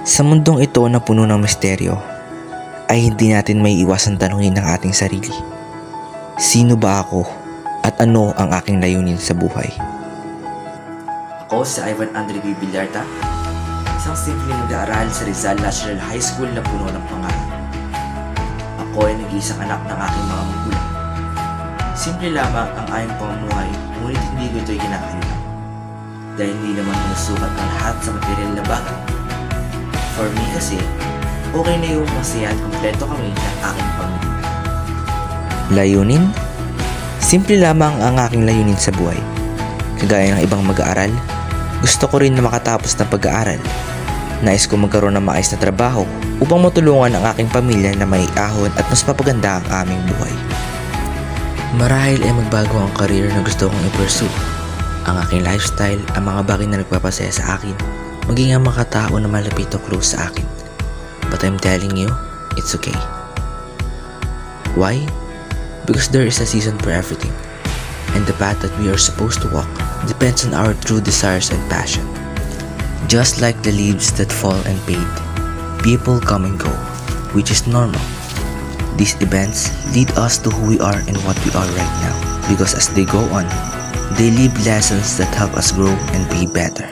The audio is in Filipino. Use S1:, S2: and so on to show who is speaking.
S1: Sa mundong ito na puno ng misteryo, ay hindi natin may iwasang tanungin ang ating sarili. Sino ba ako at ano ang aking layunin sa buhay?
S2: Ako si Ivan Andre B. Villarta, isang simpleng mag-aaral sa Rizal National High School na puno ng pangarap. Ako ay nag-iisang anak ng aking mga magulang. Simple lamang ang aming pamumuhay, ngunit hindi ko ito'y kinakailangan. Dahil hindi naman sinusukat ang lahat sa material na bagay. For me kasi, okay na yung masaya at kompleto kami ng aking pamilya.
S1: Layunin? Simple lamang ang aking layunin sa buhay. Kagaya ng ibang mag-aaral, gusto ko rin na makatapos ng pag-aaral. Nais ko magkaroon ng maayos na trabaho upang matulungan ang aking pamilya na may ahon at mas papaganda ang aming buhay. Marahil ay magbago ang career na gusto kong i-pursue. Ang aking lifestyle, ang mga bagay na nagpapasaya sa akin, maging ang mga tao na malapit o close sa akin. But I'm telling you, it's okay. Why? Because there is a season for everything. And the path that we are supposed to walk depends on our true desires and passion. Just like the leaves that fall and fade, people come and go, which is normal. These events lead us to who we are and what we are right now. Because as they go on, they leave lessons that help us grow and be better.